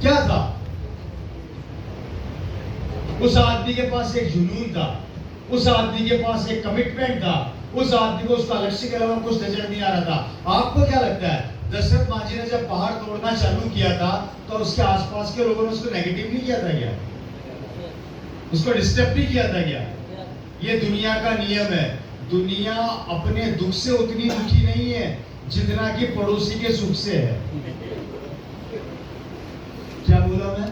क्या था? उस आदमी के पास एक जुनून था, उस आदमी के पास एक कमिटमेंट था, उस आदमी को उसका लक्ष्य के अलावा कुछ नजर नहीं आ रहा था। आपको क्या लगता है, दशरथ माझी ने जब पहाड़ तोड़ना चालू किया था तो उसके आसपास के लोगों ने उसको नेगेटिव नहीं किया था क्या? उसको डिस्टर्ब नहीं किया था क्या? ये दुनिया का नियम है। दुनिया अपने दुख से उतनी दुखी नहीं है जितना कि पड़ोसी के सुख से है। क्या बोला मैं?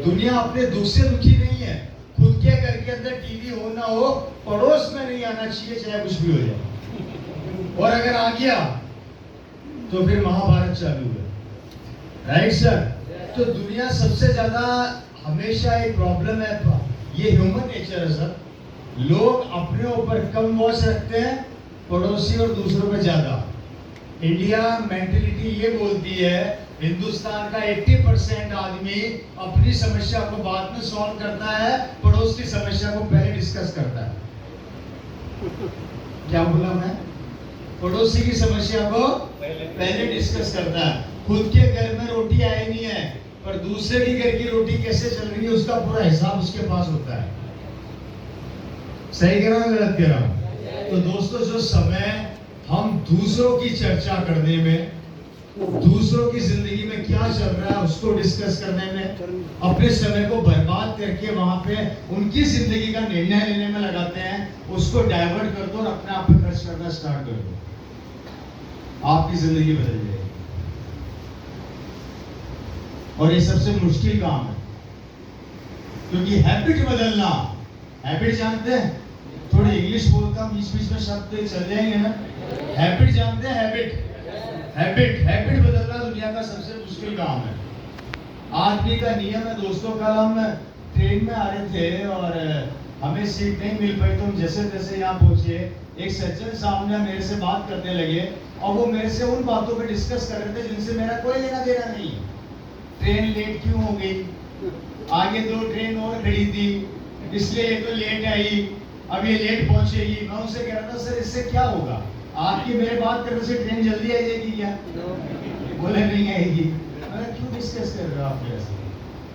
दुनिया अपने दुख से दुखी नहीं है। खुद के घर के अंदर टीवी हो ना हो, पड़ोस में नहीं आना चाहिए चाहे कुछ भी हो जाए। और अगर आ गया तो फिर महाभारत चालू है। Right sir? तो दुनिया सबसे ज्यादा हमेशा एक प्रॉब्लम है, ये ह्यूमन नेचर है सर। लोग अपने ऊपर कम वॉच रखते हैं, पड़ोसी और दूसरों पे ज्यादा। इंडिया मेंटेलिटी ये बोलती है, हिंदुस्तान का 80% आदमी अपनी समस्या को बाद में सॉल्व करता है, पड़ोस की समस्या को पहले डिस्कस करता है। क्या बोला मैं? पड़ोसी की समस्या को पहले डिस्कस करता है। खुद के घर में रोटी आई नहीं है, पर दूसरे के घर की रोटी कैसे चल रही है उसका पूरा हिसाब उसके पास होता है। सही कह रहा हूं, गलत कह रहा हूं? तो दोस्तों, जो समय हम दूसरों की चर्चा करने में, दूसरों की जिंदगी में क्या चल रहा है उसको डिस्कस करने में अपने समय को बर्बाद करके वहां पे उनकी जिंदगी का निर्णय लेने में लगाते हैं, उसको डाइवर्ट कर दो और अपने आप पे खर्च करना स्टार्ट कर दो, आपकी जिंदगी बदल जाएगी। और ये सबसे मुश्किल काम है, क्योंकि हैबिट बदलना, हैबिट जानते हैं? थोड़ी इंग्लिश बोलता हूं, बीच बीच में शब्द चल जाएंगे ना। हैबिट जानते हैं? हैबिट बदलना दुनिया का सबसे मुश्किल काम है। आदमी का नियम है। दोस्तों, कल हम ट्रेन में आ रहे थे और हमें सीट नहीं मिल पाई, तो हम जैसे तैसे यहाँ पहुंचे। एक सज्जन सामने मेरे से बात करने लगे और वो मेरे से उन बातों पे डिस्कस कर रहे थे जिनसे मेरा कोई लेना देना नहीं। ट्रेन लेट क्यों हो गई, आगे 2 ट्रेन और खड़ी थी, इसलिए ये तो लेट आई, अब ये लेट पहुंचेगी। मैं उनसे कह रहा था, सर इससे क्या होगा, आपकी मेरे बात करने से ट्रेन जल्दी आ जाएगी क्या? बोले नहीं आएगी। मैंने क्यों डिस्कस कर रहे हो आप मेरे से?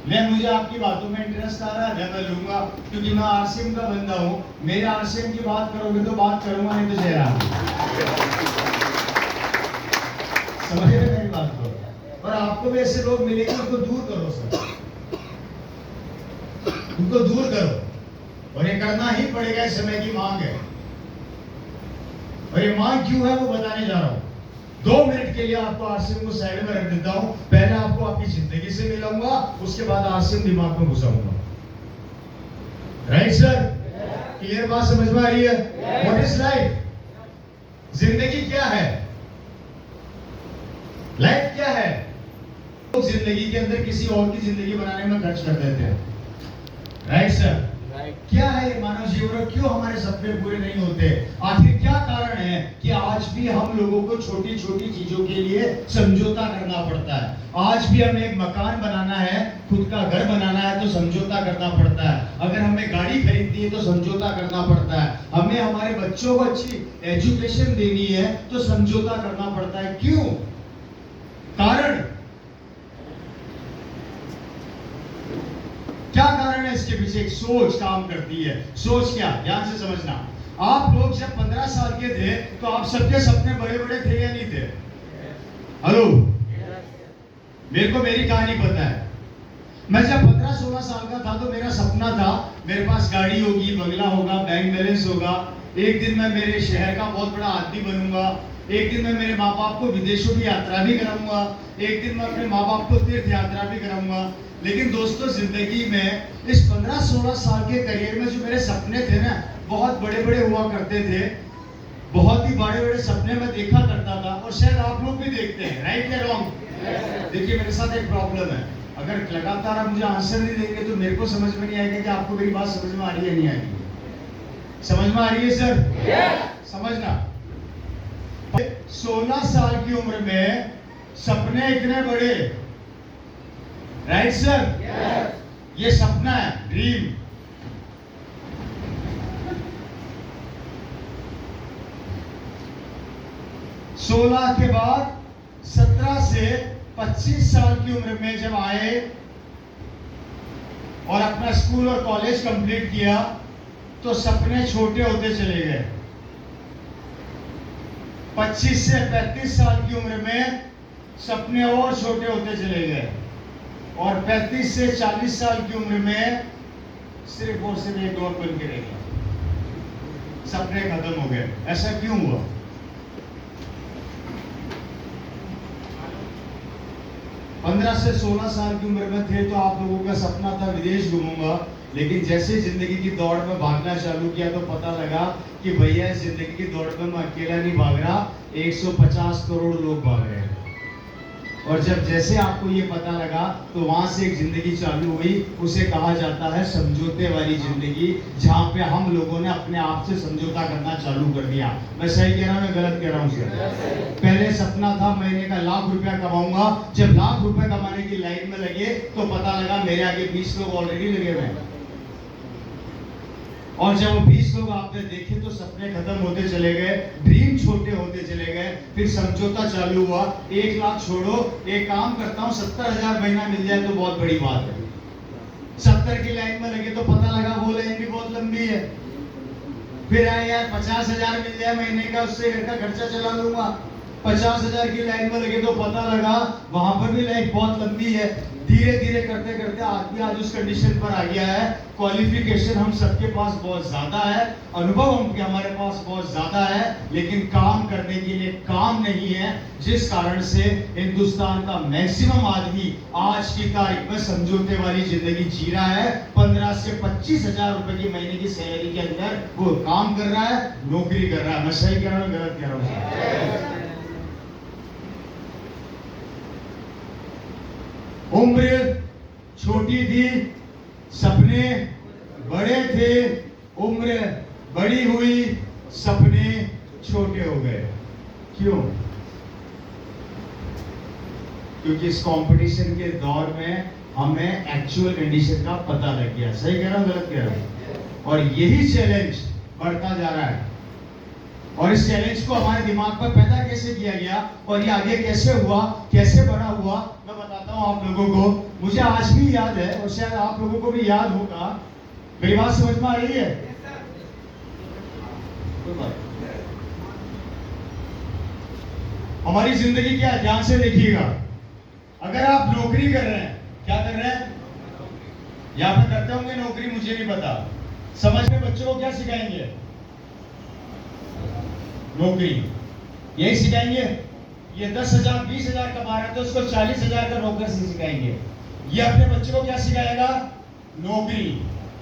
मैं, मुझे आपकी बातों में इंटरेस्ट आ रहा है, मैं लूंगा, क्योंकि मैं आरसीएम का बंदा हूँ। मेरे आरसीएम की बात करोगे तो बात करूंगा, नहीं तो जयराम। समझ रहे मेरी बात को? और आपको भी ऐसे लोग मिलेंगे, उनको दूर करो सर, उनको दूर करो। और ये करना ही पड़ेगा, समय की मांग है। और ये मांग क्यों है वो बताने जा रहा हूं। 2 मिनट के लिए आपको आरसीएम को साइड में रख देता हूं। पहले आपको आपकी जिंदगी से मिलाऊंगा, उसके बाद आरसीएम दिमाग में घुसाऊंगा। Right sir? क्लियर बात समझ में आ रही है? What is life? जिंदगी क्या है? लाइफ क्या है? लोग जिंदगी के अंदर किसी और की जिंदगी बनाने में खर्च कर देते हैं। Right sir? क्या है ये मानव जीवन, और क्यों हमारे सपने पूरे नहीं होते? आखिर क्या कारण है कि आज भी हम लोगों को छोटी छोटी चीजों के लिए समझौता करना पड़ता है? आज भी हमें एक मकान बनाना है, खुद का घर बनाना है तो समझौता करना पड़ता है। अगर हमें गाड़ी खरीदनी है तो समझौता करना पड़ता है। हमें हमारे बच्चों को अच्छी एजुकेशन देनी है तो समझौता करना पड़ता है। क्यों? कारण क्या कारण है इसके पीछे? एक सोच काम करती है। सोच क्या? ध्यान से समझना। आप लोग जब 15 साल के थे तो आप सबके सपने बड़े बड़े थे या नहीं थे? हेलो, मेरे को मेरी कहानी पता है। मैं जब 15-16 साल का था तो मेरा सपना था मेरे पास गाड़ी होगी, बंगला होगा, बैंक बैलेंस होगा। एक दिन मैं मेरे शहर का बहुत बड़ा आदमी बनूंगा। एक दिन मैं मेरे माँ बाप को विदेशों की यात्रा भी कराऊंगा। एक दिन मैं अपने माँ बाप को तीर्थ यात्रा भी कराऊंगा। लेकिन दोस्तों, जिंदगी में इस 15-16 साल के करियर में जो मेरे सपने थे ना, बहुत बड़े बड़े हुआ करते थे। बहुत ही बड़े बड़े सपने मैं देखा करता था, और शायद आप लोग भी देखते हैं। राइट या रॉन्ग? देखिए, मेरे साथ एक प्रॉब्लम है। अगर लगातार आप मुझे आंसर नहीं देंगे तो मेरे को समझ में नहीं आएगा कि आपको मेरी बात समझ में आ रही है नहीं आ रही है। समझ में आ रही है सर? समझना, 16 साल की उम्र में सपने इतने बड़े। Right sir? ये सपना है, ड्रीम। 16 के बाद 17 से 25 साल की उम्र में जब आए और अपना स्कूल और कॉलेज कंप्लीट किया तो सपने छोटे होते चले गए। 25 से 35 साल की उम्र में सपने और छोटे होते चले गए और 35 से 40 साल की उम्र में सिर्फ और सिर्फ एक और बन के रह गया। सपने खत्म हो गए। ऐसा क्यों हुआ? पंद्रह से 16 साल की उम्र में थे तो आप लोगों का सपना था विदेश घूमूंगा, लेकिन जैसे जिंदगी की दौड़ में भागना चालू किया तो पता लगा कि भैया इस जिंदगी की दौड़ में मैं अकेला नहीं भाग रहा, 150 करोड़ लोग भाग रहे हैं। और जब जैसे आपको ये पता लगा तो वहां से एक जिंदगी चालू हुई, उसे कहा जाता है समझौते वाली जिंदगी, जहां पे हम लोगों ने अपने आप से समझौता करना चालू कर दिया। मैं सही कह रहा हूं, मैं गलत कह रहा हूं सर? पहले सपना था महीने का लाख रुपया कमाऊंगा, जब लाख रुपया कमाने की लाइन में लगे तो पता लगा मेरे आगे 20 लोग ऑलरेडी लगे हुए हैं। और जब वो 20 लोग आपने देखे तो सपने खत्म होते चले गए, ड्रीम छोटे होते चले गए, फिर समझौता चालू हुआ। 1 लाख छोड़ो, एक काम करता हूँ 70,000 महीना मिल जाए तो बहुत बड़ी बात है। 70 की लाइन में लगे तो पता लगा वो लाइन भी बहुत लंबी है। फिर आए यार 50,000 मिल जाए महीने का, उससे घर का खर्चा चला लूंगा। 50,000 की लाइन में लगे तो पता लगा वहां पर भी लाइन बहुत लंबी है। धीरे धीरे करते करते आदमी आज उस कंडीशन पर आ गया है, क्वालिफिकेशन हम सबके पास बहुत ज्यादा है, अनुभव हमारे पास बहुत ज्यादा है, लेकिन काम करने के लिए काम नहीं है, जिस कारण से हिंदुस्तान का मैक्सिमम आदमी आज की तारीख में समझौते वाली जिंदगी जी रहा है। 15 से 25,000 रुपए की महीने की सैलरी के अंदर वो काम कर रहा है, नौकरी कर रहा है। मैं सही कह रहा हूँ, गलत कह रहा हूँ? उम्र छोटी थी, सपने बड़े थे, उम्र बड़ी हुई, सपने छोटे हो गए। क्यों? क्योंकि इस कंपटीशन के दौर में हमें एक्चुअल कंडीशन का पता लग गया। सही कह रहा हूं, गलत कह रहा हूं? और यही चैलेंज बढ़ता जा रहा है। और इस चैलेंज को हमारे दिमाग पर पैदा कैसे किया गया और ये आगे कैसे हुआ, कैसे बड़ा हुआ, मैं बताता हूं आप लोगों को। मुझे आज भी याद है और शायद आप लोगों को भी याद होगा। मेरी बात समझ में आ रही है? हमारी जिंदगी क्या है, ध्यान से देखिएगा। अगर आप नौकरी कर रहे हैं, क्या कर रहे हैं? यहां पे करते होंगे नौकरी, मुझे नहीं पता। समझ में बच्चों को क्या सिखाएंगे? नौकरी यही सिखाएंगे। ये 10,000 20,000 कमा रहा है तो उसको 40,000 का नौकर से सिखाएंगे। ये अपने बच्चों को क्या सिखाएगा? नौकरी।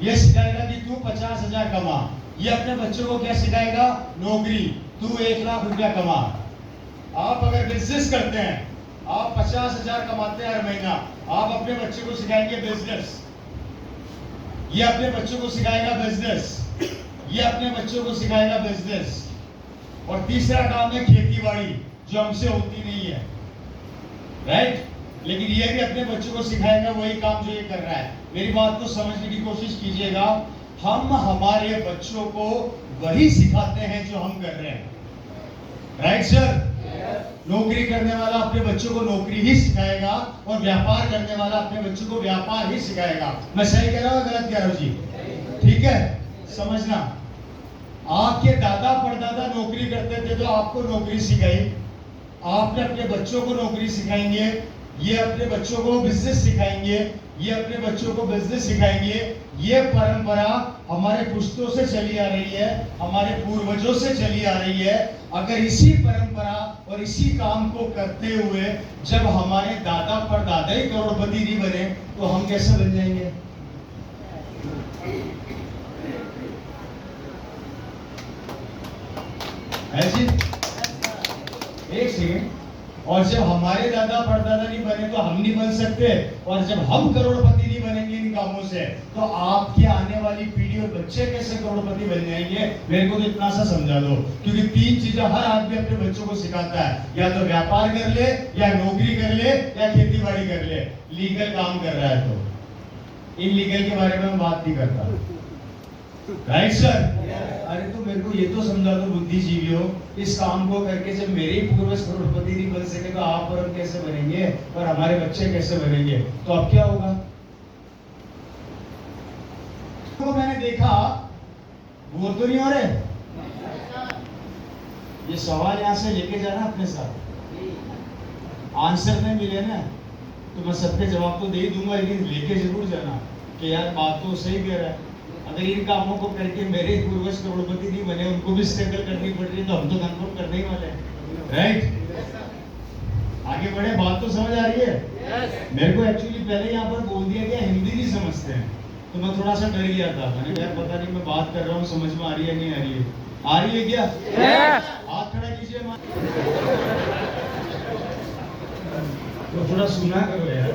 ये सिखाएगा कि तू 50,000 कमा। ये अपने बच्चों को क्या सिखाएगा? नौकरी, तू 1 लाख रुपया कमा। आप अगर बिजनेस करते हैं, आप 50,000 कमाते हैं हर महीना, आप अपने बच्चों को सिखाएंगे बिजनेस। ये अपने बच्चों को सिखाएगा बिजनेस। ये अपने बच्चों को सिखाएगा बिजनेस। और तीसरा काम है खेती बाड़ी, जो हमसे होती नहीं है, राइट? लेकिन ये भी अपने बच्चों को सिखाएगा वही काम जो ये कर रहा है। मेरी बात को समझने की कोशिश कीजिएगा। हम हमारे बच्चों को वही सिखाते हैं जो हम कर रहे हैं, राइट सर? नौकरी करने वाला अपने बच्चों को नौकरी ही सिखाएगा और व्यापार करने वाला अपने बच्चों को व्यापार ही सिखाएगा। मैं सही कह रहा हूँ, गलत कह रहा हूँ जी? ठीक है, समझना। आपके दादा परदादा नौकरी करते थे तो आपको नौकरी सिखाई, आपने अपने बच्चों को नौकरी सिखाएंगे, ये अपने बच्चों को बिजनेस सिखाएंगे, ये अपने बच्चों को बिजनेस सिखाएंगे। ये परंपरा हमारे पुश्तों से चली आ रही है, हमारे पूर्वजों से चली आ रही है। अगर इसी परंपरा और इसी काम को करते हुए जब हमारे दादा परदादा ही करोड़पति नहीं बने तो हम कैसे बन जाएंगे? ऐसी एक सेकेंड। और जब हमारे दादा परदादा नहीं बने तो हम नहीं बन सकते, और जब हम करोड़पति नहीं बनेंगे इन कामों से तो आपकी आने वाली पीढ़ी और बच्चे कैसे करोड़पति बन जाएंगे? मेरे को तो इतना सा समझा दो। क्योंकि 3 चीजें हर आदमी अपने बच्चों को सिखाता है, या तो व्यापार कर ले, या नौकरी कर ले, या खेती बाड़ी कर ले। लीगल काम कर रहा है तो इनलीगल के बारे में मैं बात नहीं करता। Right sir? अरे तो मेरे को ये तो समझा दो बुद्धिजीवी हो, इस काम को करके जब मेरे ही पूर्वज करोड़पति नहीं बन सके तो आप और हम कैसे बनेंगे और हमारे बच्चे कैसे बनेंगे? तो अब क्या होगा? तो मैंने देखा बोर तो नहीं हो रहे? ये सवाल यहाँ से लेके जाना अपने साथ, आंसर नहीं मिले ना तो मैं सबके जवाब तो दे ही दूंगा, लेकिन लेके जरूर जाना कि यार बात तो सही कह रहा है। अगर इन कामों को करके मेरे पूर्वज करोड़पति नहीं बने, उनको भी स्ट्रगल करनी पड़ रही है, तो हम तो कंफर्म करने ही वाले हैं, राइट? आगे बढ़े, बात तो समझ आ रही है? मेरे को एक्चुअली पहले यहाँ पर बोल दिया गया हिंदी नहीं समझते हैं, तो मैं थोड़ा सा डर गया था। मैंने कहा पता नहीं मैं बात कर रहा हूँ समझ में आ रही है नहीं आ रही है? आ रही है क्या? हाथ खड़ा कीजिए। तो थोड़ा सुना करो यार।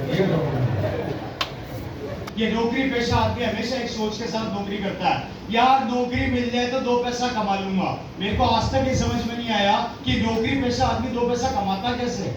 ये नौकरी पेशा आदमी हमेशा एक सोच के साथ नौकरी करता है, यार नौकरी मिल जाए तो 2 पैसा कमा लूंगा। मेरे को आज तक ये समझ में नहीं आया कि नौकरी पेशा आदमी 2 पैसा कमाता कैसे।